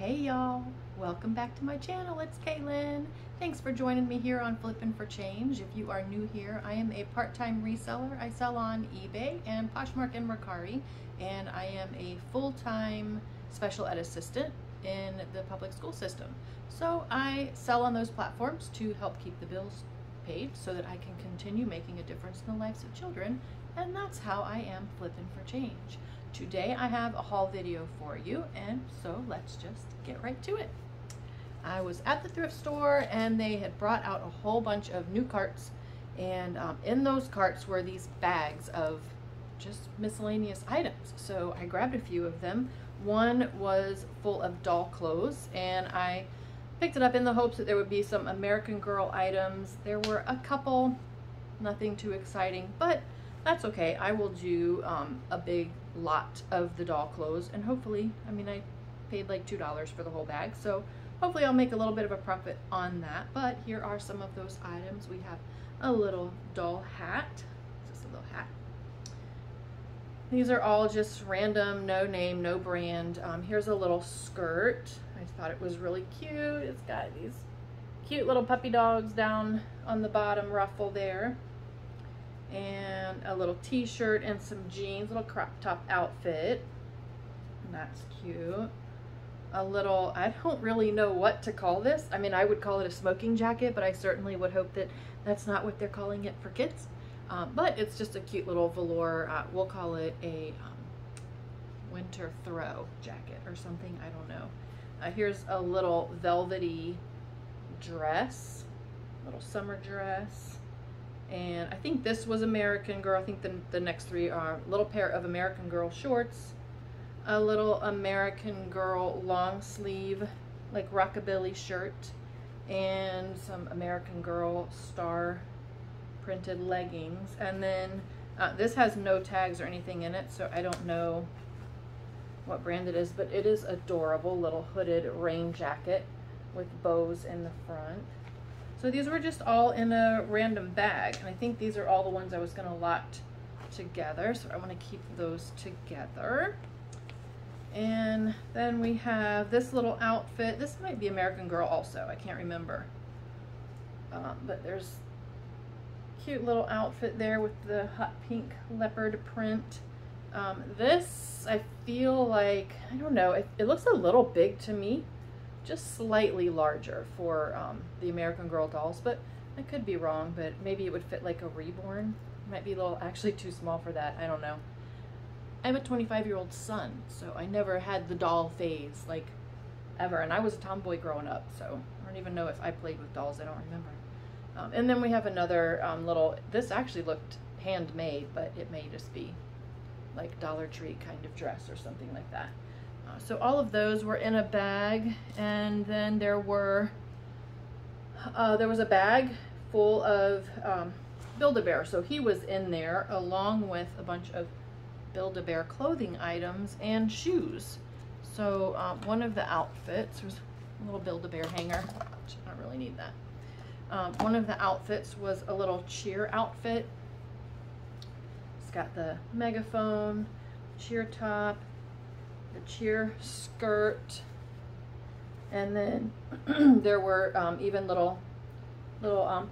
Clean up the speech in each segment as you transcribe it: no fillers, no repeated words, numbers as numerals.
Hey y'all, welcome back to my channel. It's K-Lynne. Thanks for joining me here on Flippin' for Change. If you are new here, I am a part-time reseller. I sell on eBay and Poshmark and Mercari, and I am a full-time special ed assistant in the public school system. So I sell on those platforms to help keep the bills paid so that I can continue making a difference in the lives of children, and that's how I am flipping for change. Today I have a haul video for you, and so let's just get right to it. I was at the thrift store and they had brought out a whole bunch of new carts, and in those carts were these bags of just miscellaneous items. So I grabbed a few of them. One was full of doll clothes, and I picked it up in the hopes that there would be some American Girl items. There were a couple, nothing too exciting, but that's okay. I will do a big lot of the doll clothes, and hopefully, I mean, I paid like $2 for the whole bag, so hopefully I'll make a little bit of a profit on that. But here are some of those items. We have a little doll hat, just a little hat. These are all just random, no name, no brand. Here's a little skirt. I thought it was really cute. It's got these cute little puppy dogs down on the bottom ruffle there, and a little t-shirt and some jeans, little crop top outfit. And that's cute. A little, I don't really know what to call this. I mean, I would call it a smoking jacket, but I certainly would hope that that's not what they're calling it for kids. But it's just a cute little velour, we'll call it a winter throw jacket or something, I don't know. Here's a little velvety dress, little summer dress. And I think this was American Girl. I think the next three are a little pair of American Girl shorts, a little American Girl long sleeve, like rockabilly shirt, and some American Girl star printed leggings. And then this has no tags or anything in it, so I don't know what brand it is, but it is adorable. Little hooded rain jacket with bows in the front. So these were just all in a random bag, and I think these are all the ones I was going to lot together, so I want to keep those together. And then we have this little outfit. This might be American Girl also, I can't remember. But there's a cute little outfit there with the hot pink leopard print. This, I feel like, I don't know, it looks a little big to me. Just slightly larger for the American Girl dolls, but I could be wrong, but maybe it would fit like a reborn. Might be a little, actually too small for that, I don't know. I have a 25-year-old son, so I never had the doll phase, like, ever, and I was a tomboy growing up, so I don't even know if I played with dolls, I don't remember. And then we have another little, this actually looked handmade, but it may just be like Dollar Tree kind of dress or something like that. So all of those were in a bag, and then there was a bag full of Build-A-Bear. So he was in there along with a bunch of Build-A-Bear clothing items and shoes. So one of the outfits was a little Build-A-Bear hanger, which I don't really need that. One of the outfits was a little cheer outfit. It's got the megaphone, cheer top, the cheer skirt, and then there were even little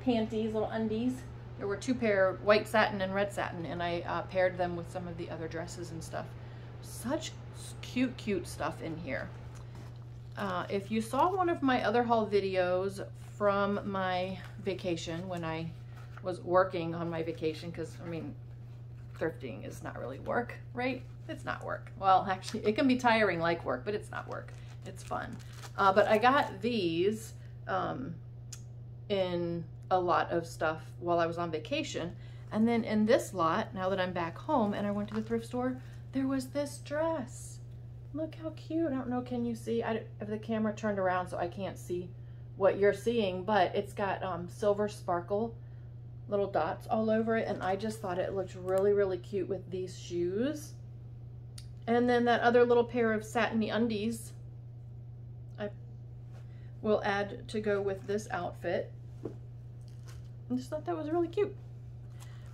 panties, little undies. There were two pair, white satin and red satin, and I paired them with some of the other dresses and stuff. Such cute stuff in here. If you saw one of my other haul videos from my vacation, when I was working on my vacation, because I mean, thrifting is not really work, right? It's not work. Well, actually, it can be tiring like work, but it's not work. It's fun. But I got these in a lot of stuff while I was on vacation. And then in this lot, now that I'm back home and I went to the thrift store, there was this dress. Look how cute. I don't know, can you see? I have the camera turned around so I can't see what you're seeing, but it's got silver sparkle little dots all over it, and I just thought it looked really cute with these shoes. And then that other little pair of satiny undies I will add to go with this outfit. I just thought that was really cute.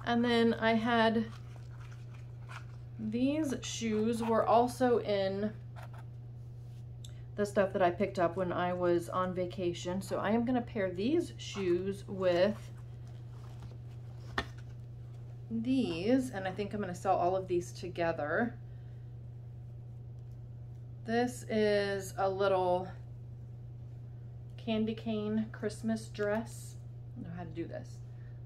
And then I had these shoes were also in the stuff that I picked up when I was on vacation. So I am going to pair these shoes with these, and I think I'm going to sell all of these together. This is a little candy cane Christmas dress. I don't know how to do this.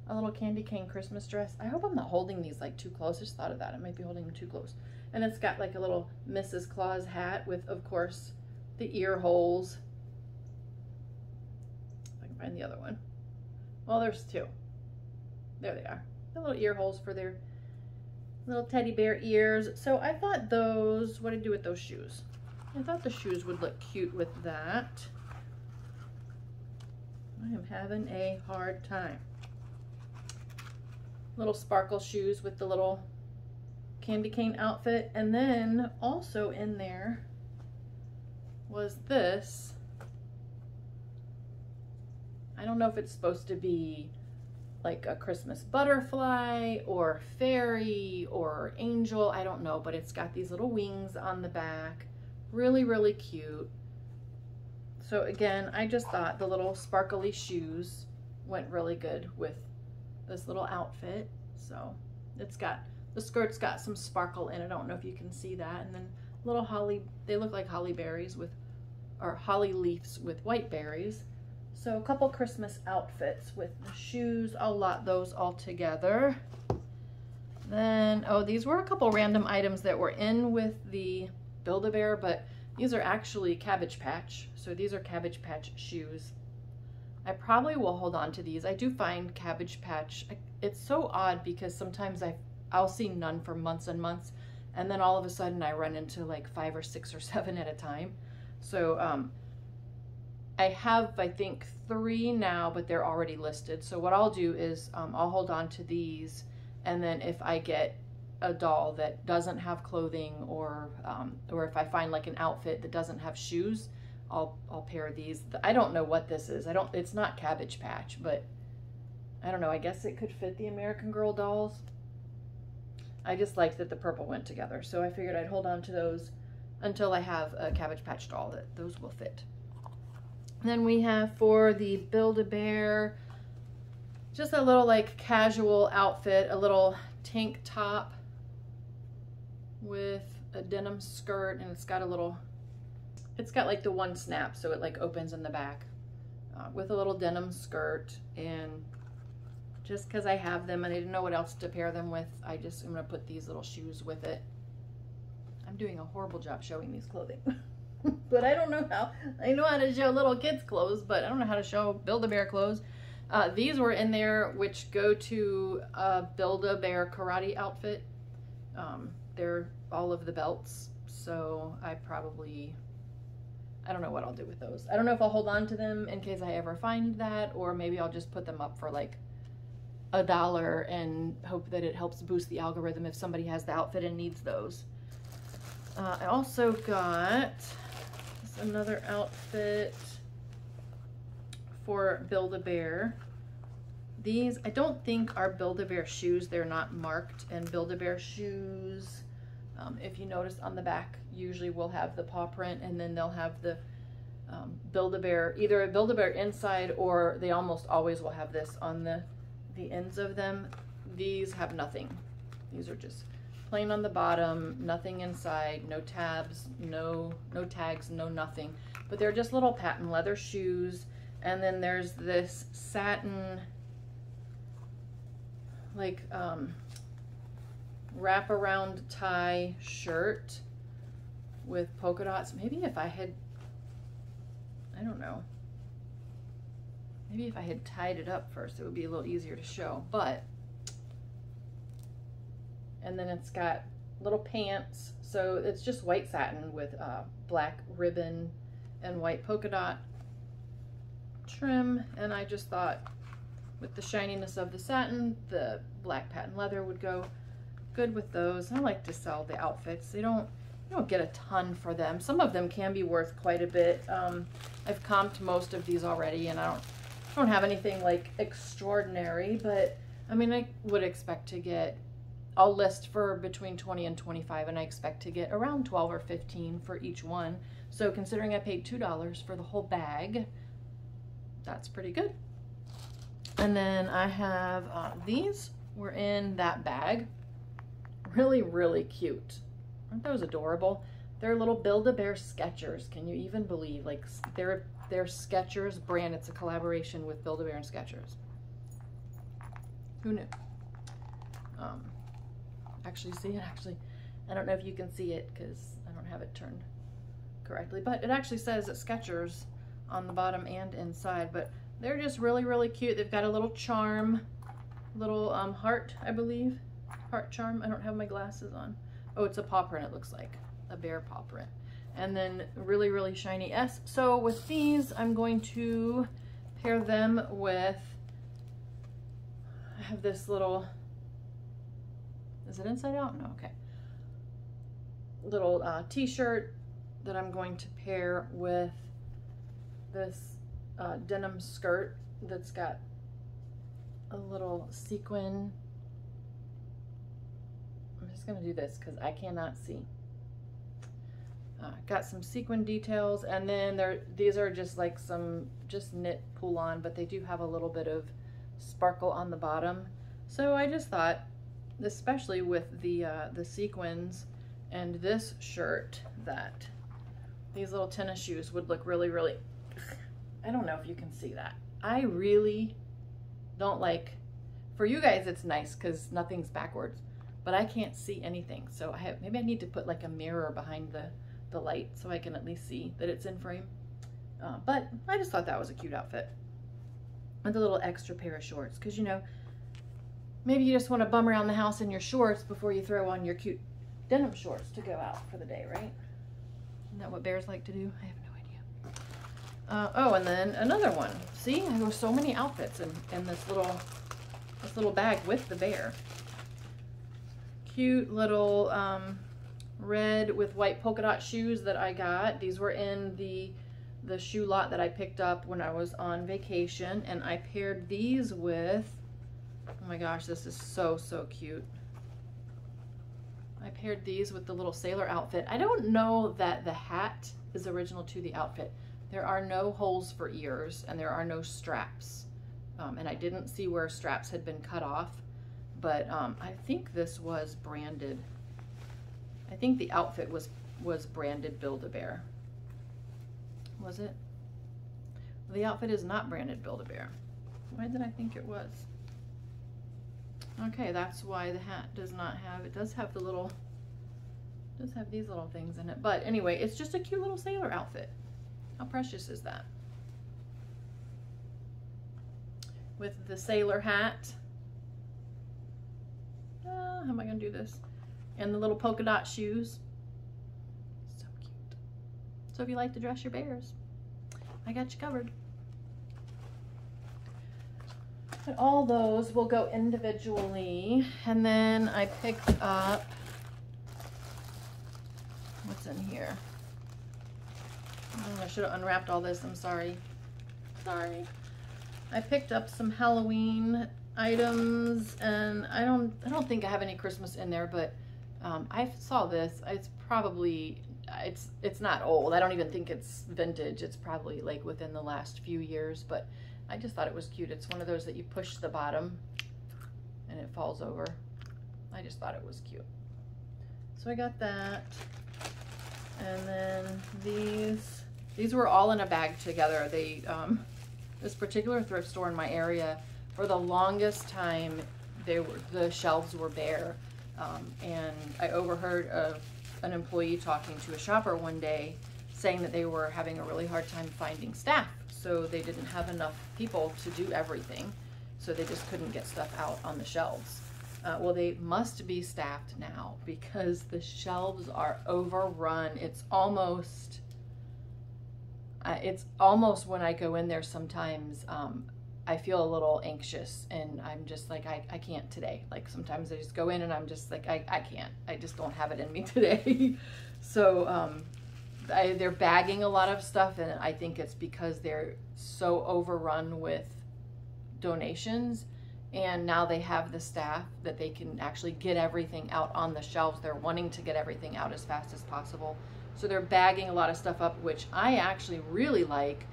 A little candy cane Christmas dress. I hope I'm not holding these like too close. I just thought of that. I might be holding them too close. And it's got like a little Mrs. Claus hat with, of course, the ear holes. If I can find the other one. Well, there's two. There they are. The little ear holes for their little teddy bear ears. So I thought those, what did I do with those shoes? I thought the shoes would look cute with that. I am having a hard time. Little sparkle shoes with the little candy cane outfit. And then also in there was this. I don't know if it's supposed to be like a Christmas butterfly or fairy or angel. I don't know, but it's got these little wings on the back. Really, really cute. So again, I just thought the little sparkly shoes went really good with this little outfit. So it's got, the skirt's got some sparkle in it. I don't know if you can see that. And then little holly, they look like holly berries with, or holly leaves with white berries. So a couple Christmas outfits with the shoes. I'll lot those all together. Then, oh, these were a couple random items that were in with the Build-A-Bear, but these are actually Cabbage Patch. So these are Cabbage Patch shoes. I probably will hold on to these. I do find Cabbage Patch, it's so odd because sometimes I'll see none for months and months, and then all of a sudden I run into like 5 or 6 or 7 at a time. So I have, I think, 3 now, but they're already listed. So what I'll do is I'll hold on to these, and then if I get a doll that doesn't have clothing, or if I find like an outfit that doesn't have shoes, I'll pair these. I don't know what this is. It's not Cabbage Patch, but I don't know. I guess it could fit the American Girl dolls. I just liked that the purple went together, so I figured I'd hold on to those until I have a Cabbage Patch doll that those will fit. Then we have for the Build-A-Bear, just a little like casual outfit, a little tank top with a denim skirt, and it's got like the one snap, so it like opens in the back, with a little denim skirt. And just because I have them and I didn't know what else to pair them with, I'm gonna put these little shoes with it. I'm doing a horrible job showing these clothing. But I don't know how. I know how to show little kids clothes, but I don't know how to show Build-A-Bear clothes. These were in there, which go to a Build-A-Bear karate outfit. They're all of the belts, so I don't know what I'll do with those. I don't know if I'll hold on to them in case I ever find that, or maybe I'll just put them up for like $1 and hope that it helps boost the algorithm if somebody has the outfit and needs those. I also got another outfit for Build-A-Bear. These, I don't think are Build-A-Bear shoes. They're not marked. And Build-A-Bear shoes, if you notice on the back, usually will have the paw print, and then they'll have the Build-A-Bear, either a Build-A-Bear inside, or they almost always will have this on the ends of them. These have nothing. These are just plain on the bottom, nothing inside, no tabs, no tags, no nothing. But they're just little patent leather shoes. And then there's this satin, like, wraparound tie shirt with polka dots. Maybe if I had, I don't know, maybe if I had tied it up first, it would be a little easier to show. But and then it's got little pants, so it's just white satin with black ribbon and white polka dot trim. And I just thought with the shininess of the satin, the black patent leather would go good with those. I like to sell the outfits. You don't get a ton for them. Some of them can be worth quite a bit. I've comped most of these already, and I don't have anything like extraordinary, but I mean, I would expect to get, I'll list for between 20 and 25, and I expect to get around 12 or 15 for each one. So considering I paid $2 for the whole bag, that's pretty good. And then I have these were in that bag. Really, really cute. Aren't those adorable? They're little Build-A-Bear Skechers. Can you even believe? Like, they're Skechers brand. It's a collaboration with Build-A-Bear and Skechers. Who knew? Actually, see it? Actually, I don't know if you can see it because I don't have it turned correctly, but it actually says that Skechers on the bottom and inside, but they're just really, really cute. They've got a little charm, little heart, I believe. Heart charm. I don't have my glasses on. Oh, it's a paw print, it looks like. A bear paw print. And then really, really shiny S. So with these, I'm going to pair them with, I have this little, is it inside out? No, okay. Little t-shirt that I'm going to pair with this denim skirt that's got a little sequin. I'm just gonna do this because I cannot see. Got some sequin details, and then these are just like some knit pull-on, but they do have a little bit of sparkle on the bottom. So I just thought, especially with the sequins and this shirt, that these little tennis shoes would look really, really, I don't know if you can see that. I really don't like, for you guys it's nice because nothing's backwards, but I can't see anything. So maybe I need to put like a mirror behind the light so I can at least see that it's in frame. But I just thought that was a cute outfit. With a little extra pair of shorts, because you know, maybe you just want to bum around the house in your shorts before you throw on your cute denim shorts to go out for the day, right? Isn't that what bears like to do? I have no idea. Oh, and then another one. See, there were so many outfits in this little bag with the bear. Cute little red with white polka dot shoes that I got. These were in the shoe lot that I picked up when I was on vacation, and I paired these with, oh my gosh, this is so, so cute. I paired these with the little sailor outfit. I don't know that the hat is original to the outfit. There are no holes for ears and there are no straps. And I didn't see where straps had been cut off, but I think this was branded. I think the outfit was branded Build-A-Bear. Was it? Well, the outfit is not branded Build-A-Bear. Why did I think it was? Okay, that's why the hat does not have, it does have these little things in it. But anyway, it's just a cute little sailor outfit. How precious is that? With the sailor hat. How am I gonna do this? And the little polka dot shoes. So cute. So if you like to dress your bears, I got you covered. But all those will go individually. And then I picked up, what's in here? Oh, I should have unwrapped all this, I'm sorry. Sorry. I picked up some Halloween items, and I don't think I have any Christmas in there, but I saw this. It's probably, it's not old. I don't even think it's vintage. It's probably like within the last few years, but I just thought it was cute. It's one of those that you push the bottom and it falls over. I just thought it was cute. So I got that. And then these were all in a bag together. They, this particular thrift store in my area, for the longest time, the shelves were bare. And I overheard an employee talking to a shopper one day saying that they were having a really hard time finding staff. So they didn't have enough people to do everything. So they just couldn't get stuff out on the shelves. Well, they must be staffed now because the shelves are overrun. It's almost when I go in there sometimes, I feel a little anxious and I'm just like, I can't today. Like sometimes I just go in and I'm just like, I can't. I just don't have it in me today. So they're bagging a lot of stuff, and I think it's because they're so overrun with donations, and now they have the staff that they can actually get everything out on the shelves. They're wanting to get everything out as fast as possible. So they're bagging a lot of stuff up, which I actually really like,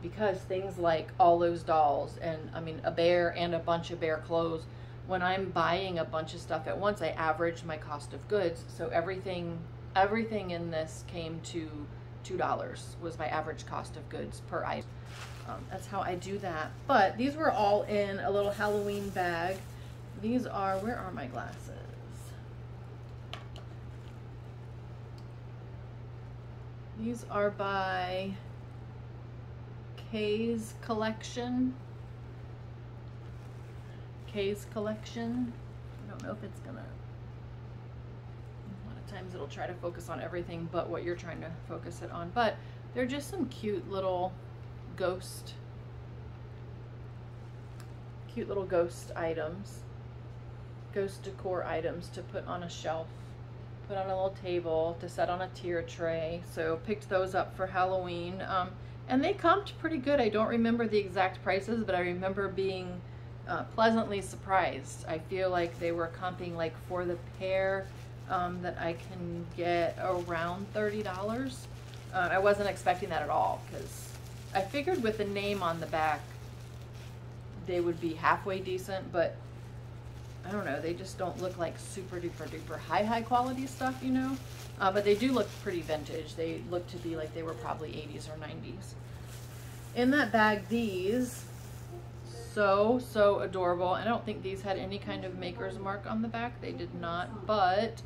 because things like all those dolls and, I mean, a bear and a bunch of bear clothes, when I'm buying a bunch of stuff at once, I average my cost of goods. So everything in this came to $2 was my average cost of goods per item. That's how I do that. But these were all in a little Halloween bag. These are, where are my glasses? These are by K's Collection. K's Collection. I don't know if it's gonna, a lot of times it'll try to focus on everything but what you're trying to focus it on. But they're just some cute little ghost items, ghost decor items to put on a shelf, put on a little table, to set on a tier tray. So picked those up for Halloween, and they comped pretty good. I don't remember the exact prices, but I remember being pleasantly surprised. I feel like they were comping, like for the pair that I can get, around $30. I wasn't expecting that at all, because I figured with the name on the back they would be halfway decent, but I don't know, they just don't look like super duper duper high quality stuff, you know. But they do look pretty vintage. They look to be like they were probably 80s or 90s. In that bag, these, so adorable. And I don't think these had any kind of maker's mark on the back. They did not, but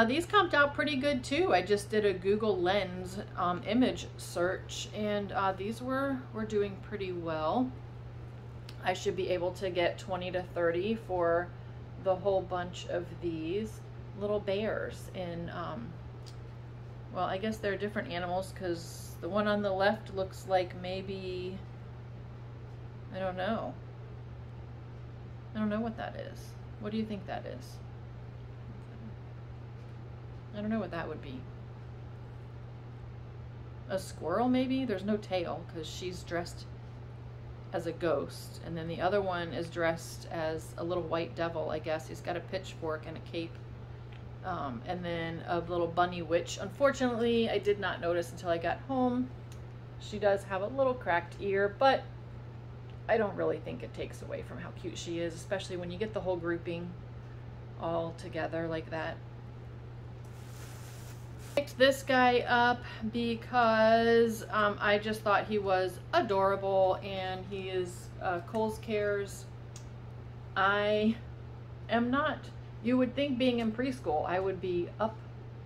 these comped out pretty good too. I just did a Google Lens image search, and these were doing pretty well. I should be able to get 20 to 30 for the whole bunch of these little bears in, well, I guess they're different animals, because the one on the left looks like maybe, I don't know what that is. What do you think that is? I don't know what that would be. A squirrel maybe? There's no tail because she's dressed as a ghost, and then the other one is dressed as a little white devil, I guess. He's got a pitchfork and a cape, and then a little bunny witch. Unfortunately, I did not notice until I got home. She does have a little cracked ear, but I don't really think it takes away from how cute she is, especially when you get the whole grouping all together like that. Picked this guy up because I just thought he was adorable, and he is Kohl's Cares. I am not, you would think being in preschool I would be up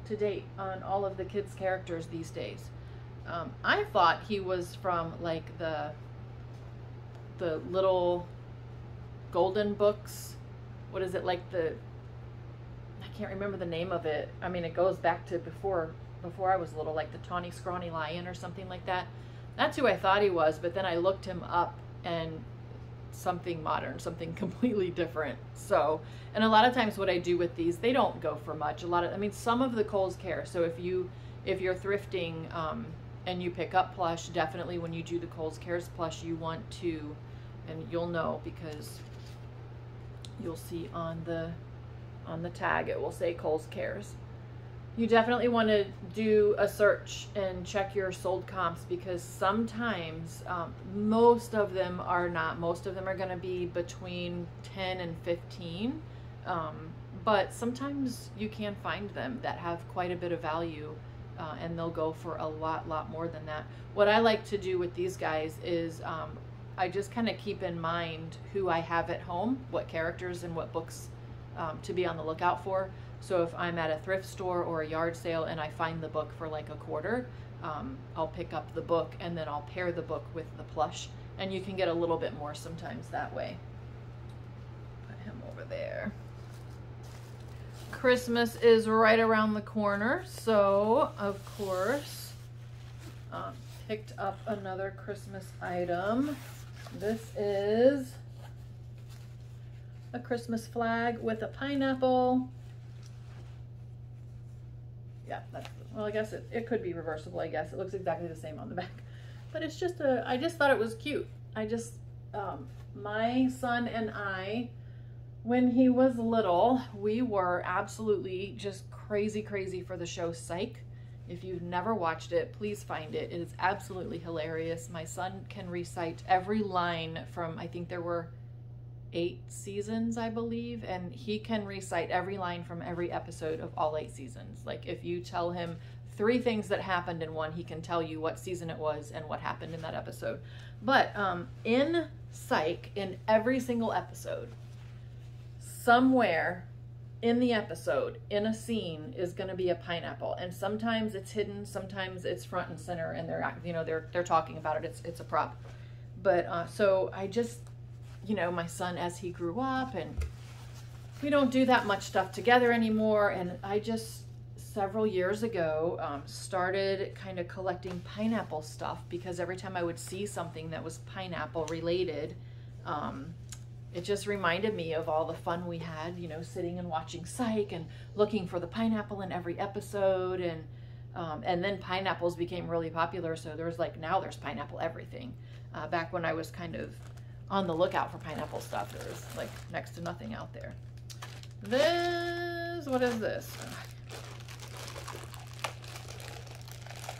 to date on all of the kids' characters these days. I thought he was from like the little golden books. What is it, like the, I can't remember the name of it. I mean, it goes back to before I was little, like the Tawny Scrawny Lion or something like that. That's who I thought he was, but then I looked him up, and something modern, something completely different. So, and a lot of times what I do with these, they don't go for much. I mean, some of the Kohl's Care. So if you're thrifting and you pick up plush, definitely when you do the Kohl's Cares plush, you want to, and you'll know because you'll see on the tag, it will say Kohl's Cares. You definitely want to do a search and check your sold comps, because sometimes most of them are not. Most of them are going to be between 10 and 15, but sometimes you can find them that have quite a bit of value, and they'll go for a lot more than that. What I like to do with these guys is I just kind of keep in mind who I have at home, what characters and what books to be on the lookout for. So if I'm at a thrift store or a yard sale and I find the book for like $1, I'll pick up the book and then I'll pair the book with the plush, and you can get a little bit more sometimes that way. Put him over there. Christmas is right around the corner, so of course picked up another Christmas item. This is a Christmas flag with a pineapple. Yeah, that's, well, I guess it could be reversible, I guess. It looks exactly the same on the back. But it's just I just thought it was cute. My son and I, when he was little, we were absolutely just crazy for the show Psych. If you've never watched it, please find it. It is absolutely hilarious. My son can recite every line from, I think there were 8 seasons, I believe, and he can recite every line from every episode of all 8 seasons. Like, if you tell him 3 things that happened in one, he can tell you what season it was and what happened in that episode. But in Psych, in every single episode, somewhere in the episode, in a scene, is going to be a pineapple, and sometimes it's hidden, sometimes it's front and center, and they're talking about it. It's a prop. But so I just, my son, as he grew up, and we don't do that much stuff together anymore, and I just several years ago started kind of collecting pineapple stuff, because every time I would see something that was pineapple related, it just reminded me of all the fun we had, sitting and watching Psych and looking for the pineapple in every episode. And then pineapples became really popular. So now there's pineapple everything. Back when I was kind of on the lookout for pineapple stuff, there was like next to nothing out there. What is this?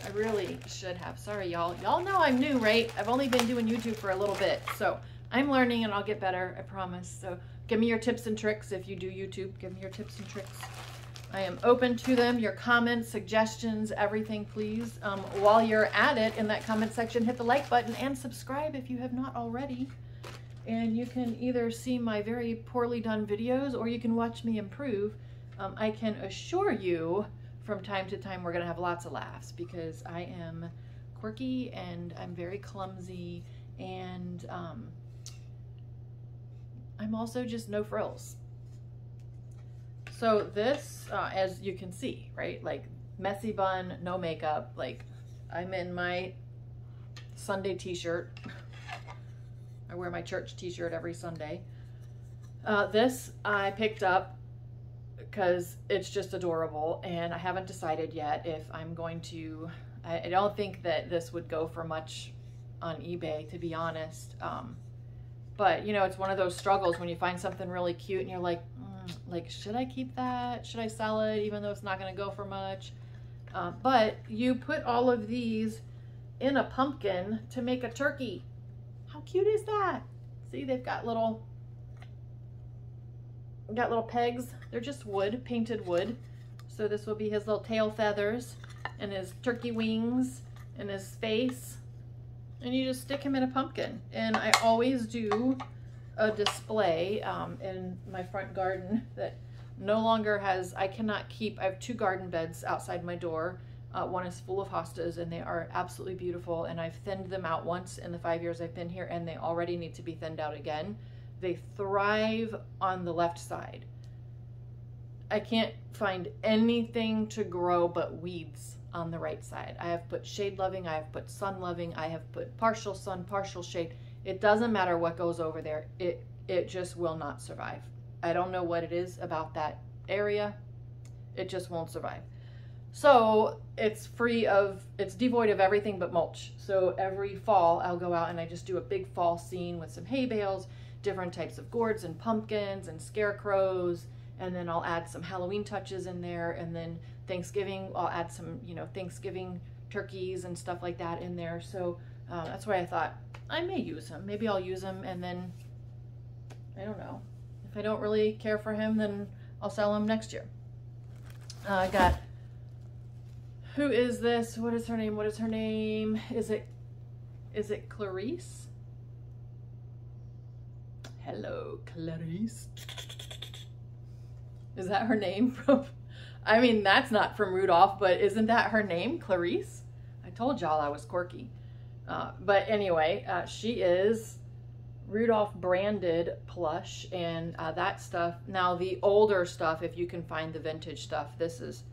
I really should have, sorry y'all. Y'all know I'm new, right? I've only been doing YouTube for a little bit. So I'm learning, and I'll get better, I promise. So give me your tips and tricks if you do YouTube. Give me your tips and tricks. I am open to them. Your comments, suggestions, everything, please. While you're at it, in that comment section, hit the like button and subscribe if you have not already. And you can either see my very poorly done videos, or you can watch me improve. I can assure you, from time to time, we're going to have lots of laughs, because I am quirky and I'm very clumsy, and I'm also just no frills. So this, as you can see, right, like messy bun, no makeup, like I'm in my Sunday t-shirt. I wear my church t-shirt every Sunday. This I picked up because it's just adorable, and I haven't decided yet if I'm going to, I don't think that this would go for much on eBay, to be honest. But it's one of those struggles when you find something really cute and you're like, should I keep that? Should I sell it, even though it's not going to go for much? But you put all of these in a pumpkin to make a turkey. How cute is that? See, they've got little pegs. They're just wood, painted wood. So this will be his little tail feathers and his turkey wings and his face. And you just stick him in a pumpkin. And I always do a display in my front garden that no longer has, I have 2 garden beds outside my door. One is full of hostas, and they are absolutely beautiful. And I've thinned them out once in the 5 years I've been here, and they already need to be thinned out again. They thrive on the left side. I can't find anything to grow but weeds on the right side. I have put shade loving, I have put sun loving, I have put partial sun, partial shade. It doesn't matter what goes over there. It just will not survive. I don't know what it is about that area. It just won't survive. So it's devoid of everything but mulch. So every fall I'll go out and I just do a big fall scene with some hay bales, different types of gourds and pumpkins and scarecrows, and then I'll add some Halloween touches in there, and then Thanksgiving, I'll add some, Thanksgiving turkeys and stuff like that in there. So that's why I thought I may use him. Maybe I'll use him, and then, I don't know. If I don't really care for him, then I'll sell him next year. I got, who is this? What is her name? What is her name? Is it Clarice? Hello, Clarice. Is that her name? I mean, that's not from Rudolph, but isn't that her name, Clarice? I told y'all I was quirky. But anyway, she is Rudolph branded plush, and that stuff. Now the older stuff, if you can find the vintage stuff, this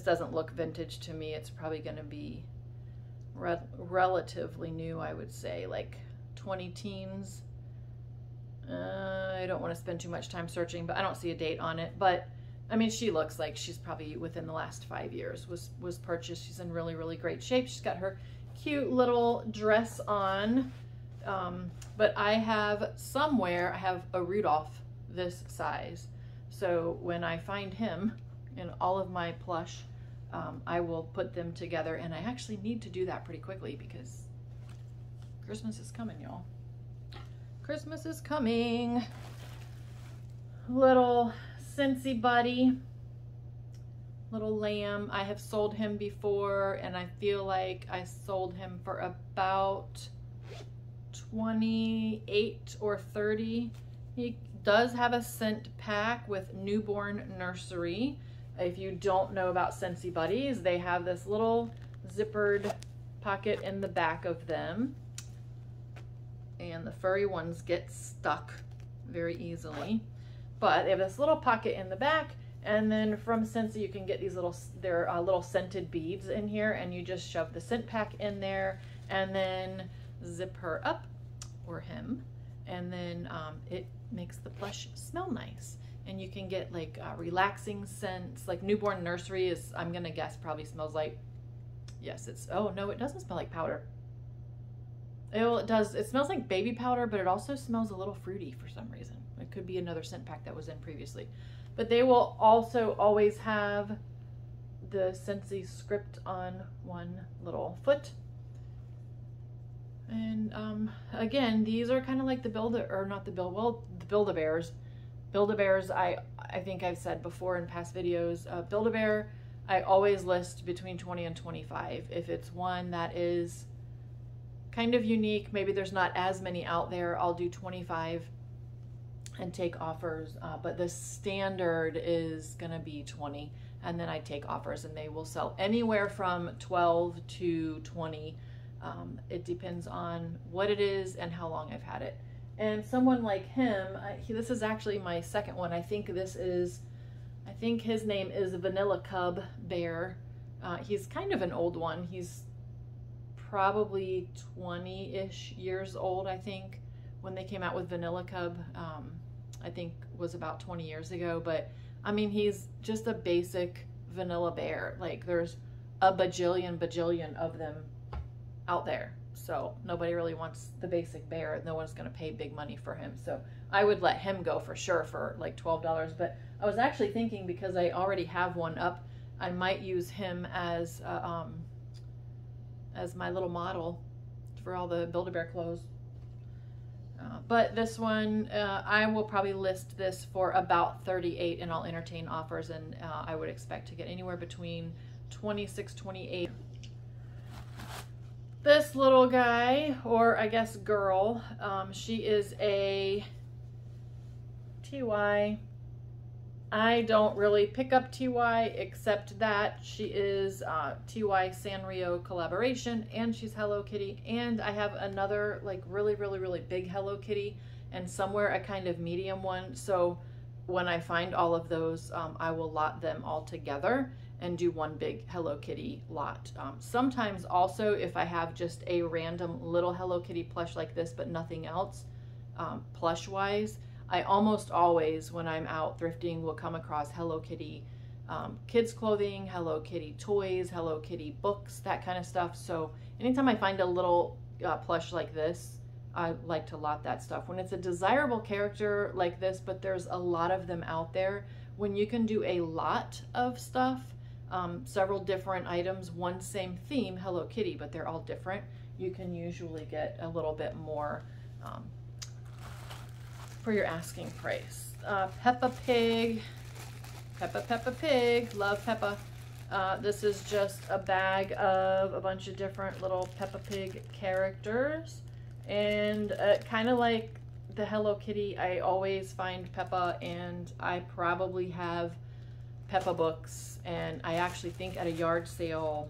doesn't look vintage to me. It's probably going to be relatively new, I would say, like 20 teens. I don't want to spend too much time searching, but I don't see a date on it. But I mean, she looks like she's probably within the last 5 years was purchased. She's in really, really great shape. She's got her cute little dress on. But I have a Rudolph this size. So when I find him in all of my plush, I will put them together, and I actually need to do that pretty quickly because Christmas is coming, y'all. Christmas is coming. Little Scentsy buddy, little lamb. I have sold him before, and I feel like I sold him for about 28 or 30. He does have a scent pack with newborn nursery. If you don't know about Scentsy buddies, they have this little zippered pocket in the back of them, and the furry ones get stuck very easily. But they have this little pocket in the back, and then from Scentsy you can get these little, they're little scented beads in here, and you just shove the scent pack in there and then zip her up, or him, and then it makes the plush smell nice. And you can get like relaxing scents, like newborn nursery is, I'm gonna guess, probably smells like, yes, it's, oh no, it doesn't smell like powder. It does, it smells like baby powder, but it also smells a little fruity for some reason. It could be another scent pack that was in previously. But they will also always have the Scentsy script on one little foot. And again, these are kind of like the Build-A-Bears. Build-A-Bears, I think I've said before in past videos, Build-A-Bear, I always list between 20 and 25. If it's one that is kind of unique, maybe there's not as many out there, I'll do 25 and take offers, but the standard is gonna be 20, and then I take offers, and they will sell anywhere from 12 to 20. It depends on what it is and how long I've had it. And someone like him, this is actually my second one. I think his name is Vanilla Cub Bear. He's kind of an old one. He's probably 20-ish years old, I think, when they came out with Vanilla Cub. I think was about 20 years ago, but I mean, he's just a basic vanilla bear. Like, there's a bajillion of them out there. So nobody really wants the basic bear. No one's going to pay big money for him. So I would let him go for sure for like $12. But I was actually thinking, because I already have one up, I might use him as my little model for all the Build-A-Bear clothes. But this one, I will probably list this for about 38, and I'll entertain offers, and I would expect to get anywhere between 26, 28. This little guy, or I guess girl, she is a TY. I don't really pick up TY, except that she is TY Sanrio collaboration, and she's Hello Kitty, and I have another like really big Hello Kitty, and somewhere a kind of medium one. So when I find all of those, I will lot them all together and do one big Hello Kitty lot. Sometimes also, if I have just a random little Hello Kitty plush like this but nothing else plush wise, I almost always, when I'm out thrifting, will come across Hello Kitty kids clothing, Hello Kitty toys, Hello Kitty books, that kind of stuff. So anytime I find a little plush like this, I like to lot that stuff. When it's a desirable character like this, but there's a lot of them out there, when you can do a lot of stuff, several different items, one same theme, Hello Kitty, but they're all different, you can usually get a little bit more for your asking price. Peppa Pig, Peppa Pig, love Peppa. This is just a bag of a bunch of different little Peppa Pig characters, and kind of like the Hello Kitty, I always find Peppa, and I probably have Peppa books, and I actually think at a yard sale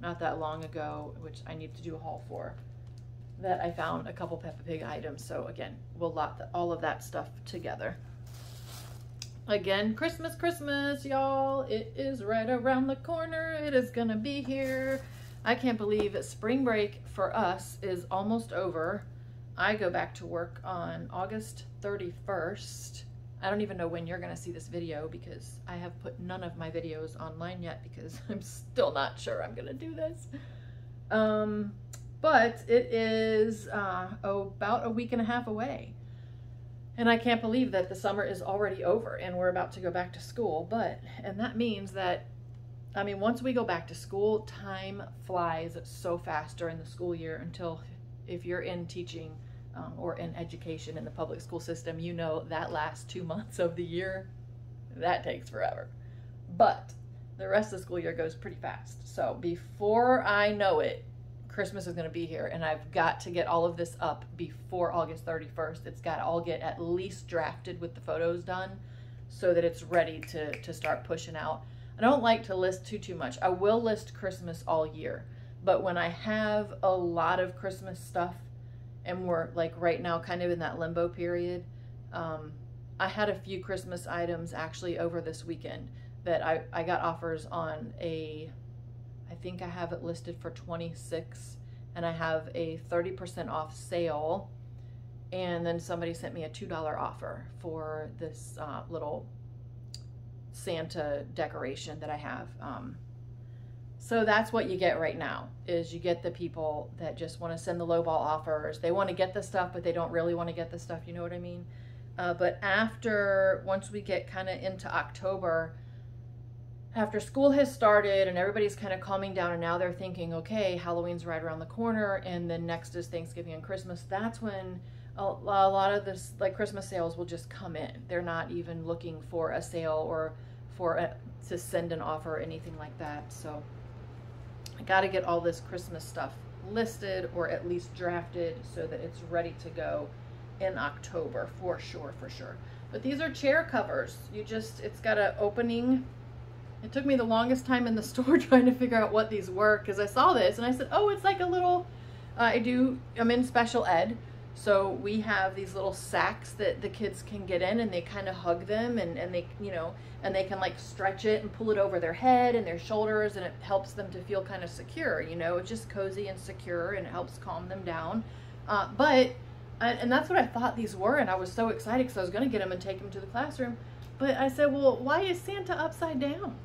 not that long ago, which I need to do a haul for, that I found a couple Peppa Pig items. So again, we'll lot all of that stuff together. Again, Christmas, y'all. It is right around the corner. It is gonna be here. I can't believe that spring break for us is almost over. I go back to work on August 31st. I don't even know when you're gonna see this video, because I have put none of my videos online yet, because I'm still not sure I'm gonna do this. But it is about a week and a half away. And I can't believe that the summer is already over and we're about to go back to school. And that means that I mean, once we go back to school, time flies so fast during the school year until, if you're in teaching or in education in the public school system, you know that last 2 months of the year, that takes forever. But the rest of the school year goes pretty fast. So before I know it, Christmas is going to be here, and I've got to get all of this up before August 31st. It's got to all get at least drafted with the photos done so that it's ready to start pushing out. I don't like to list too much. I will list Christmas all year, but when I have a lot of Christmas stuff and we're like right now kind of in that limbo period, I had a few Christmas items actually over this weekend that I got offers on. I think I have it listed for 26, and I have a 30% off sale, and then somebody sent me a $2 offer for this little Santa decoration that I have. So that's what you get right now, is you get the people that just want to send the lowball offers. They want to get the stuff, but they don't really want to get the stuff, you know what I mean? But once we get kind of into October, after school has started and everybody's kind of calming down, and now they're thinking, okay, Halloween's right around the corner, and then next is Thanksgiving and Christmas, that's when a lot of this, like, Christmas sales will just come in. They're not even looking for a sale or to send an offer or anything like that. So I got to get all this Christmas stuff listed or at least drafted so that it's ready to go in October for sure. But these are chair covers. It's got an opening. It took me the longest time in the store trying to figure out what these were, because I saw this and I said, oh, it's like a little, I'm in special ed, so we have these little sacks that the kids can get in, and they kind of hug them, and they, and they can like stretch it and pull it over their head and their shoulders, and it helps them to feel kind of secure, it's just cozy and secure, and it helps calm them down. And that's what I thought these were, and I was so excited because I was going to get them and take them to the classroom. But I said, well, why is Santa upside down?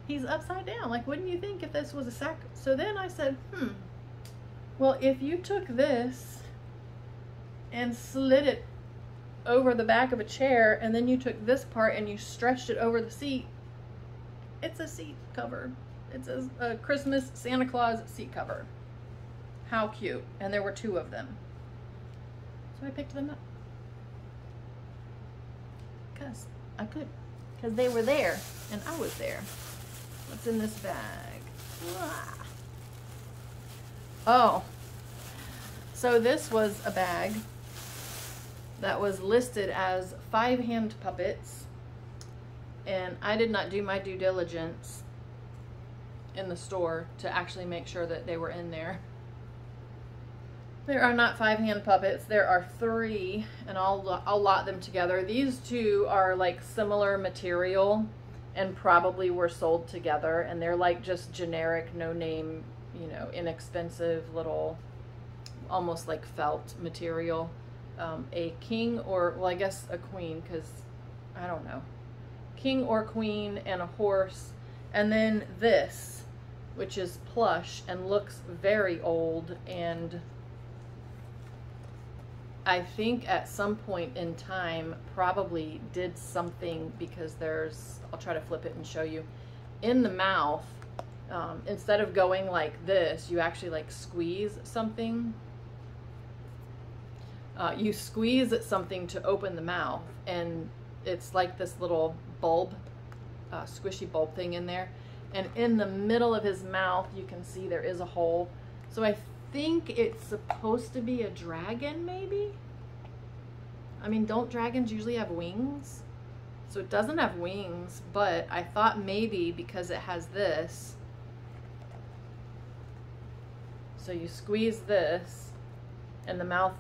He's upside down. Like, wouldn't you think if this was a sack? So then I said, well, if you took this and slid it over the back of a chair, and then you took this part and you stretched it over the seat, it's a seat cover. It's a Christmas Santa Claus seat cover. How cute. And there were 2 of them. So I picked them up. Because I could. Because they were there and I was there. What's in this bag? Oh, so this was a bag that was listed as 5 hand puppets, and I did not do my due diligence in the store to actually make sure that they were in there. There are not 5 hand puppets, there are 3, and I'll lot them together. These 2 are like similar material and probably were sold together, and they're like just generic, no name, inexpensive little, almost like felt material. A king, or, well, I guess a queen, because I don't know. King or queen and a horse, and then this, which is plush and looks very old, and I think at some point in time probably did something, because I'll try to flip it and show you, in the mouth, instead of going like this, you actually like squeeze something. You squeeze at something to open the mouth, and it's like this little bulb, squishy bulb thing in there. And in the middle of his mouth, you can see there is a hole. So I think it's supposed to be a dragon, maybe? I mean, don't dragons usually have wings? So it doesn't have wings, but I thought maybe because it has this. So you squeeze this and the mouth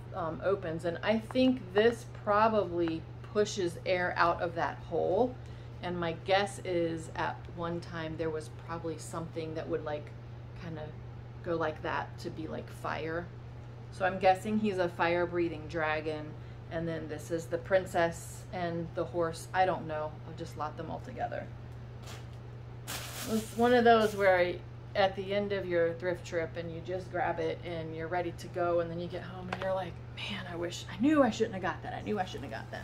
opens, and I think this probably pushes air out of that hole. And my guess is at one time there was probably something that would like kind of go like that to be like fire. So I'm guessing he's a fire breathing dragon. And then this is the princess and the horse. I don't know. I'll just lot them all together. It's one of those where at the end of your thrift trip and you just grab it and you're ready to go, and then you get home and you're like, man, I knew I shouldn't have got that. I knew I shouldn't have got that.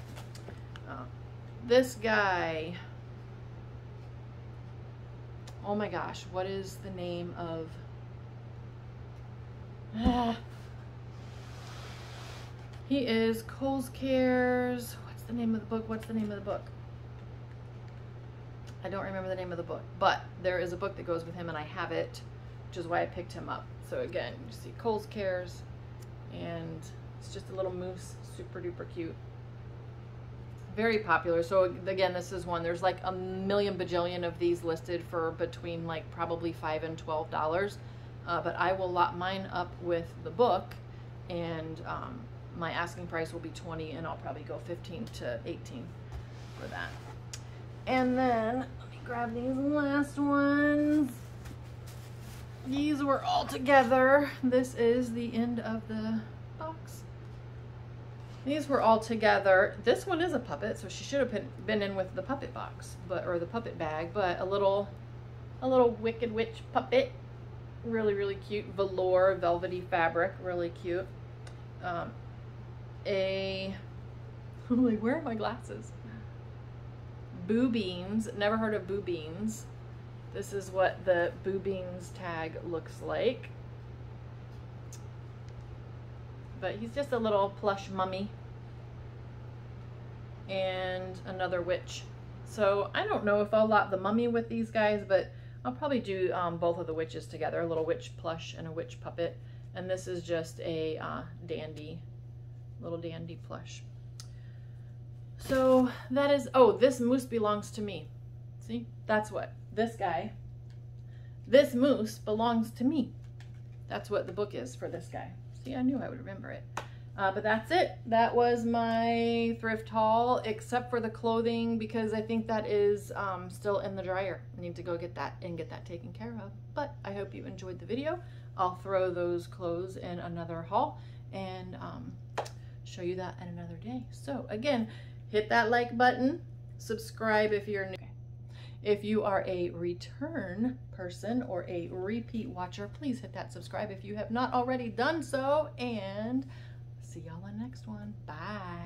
This guy, Oh my gosh, what is the name of... He is Kohl's Cares. What's the name of the book? What's the name of the book? I don't remember the name of the book, but there is a book that goes with him and I have it, which is why I picked him up. So again, you see Kohl's Cares, and it's just a little moose, super duper cute. Very popular. So again, this is one, there's like a million bajillion of these listed for between like probably $5 and $12. But I will lot mine up with the book, and my asking price will be $20, and I'll probably go $15 to $18 for that. And then let me grab these last ones. These were all together. This is the end of the box. These were all together. This one is a puppet, so she should have been in with the puppet box, or the puppet bag, but a little Wicked Witch puppet. Really, really cute. Velour, velvety fabric, really cute. Like, where are my glasses? Boo Beans. Never heard of Boo Beans. This is what the Boo Beans tag looks like. But he's just a little plush mummy. And another witch. So I don't know if I'll lot the mummy with these guys, but I'll probably do both of the witches together. A little witch plush and a witch puppet. And this is just a little dandy plush. So that is, oh, this moose belongs to me. See, that's what, this guy, this moose belongs to me. That's what the book is for this guy. See, I knew I would remember it. But that's it. That was my thrift haul, except for the clothing, because I think that is still in the dryer. I need to go get that and get that taken care of. But I hope you enjoyed the video. I'll throw those clothes in another haul and show you that at another day. So again, hit that like button, subscribe if you're new. If you are a return person or a repeat watcher, please hit that subscribe if you have not already done so, and see y'all on the next one. Bye.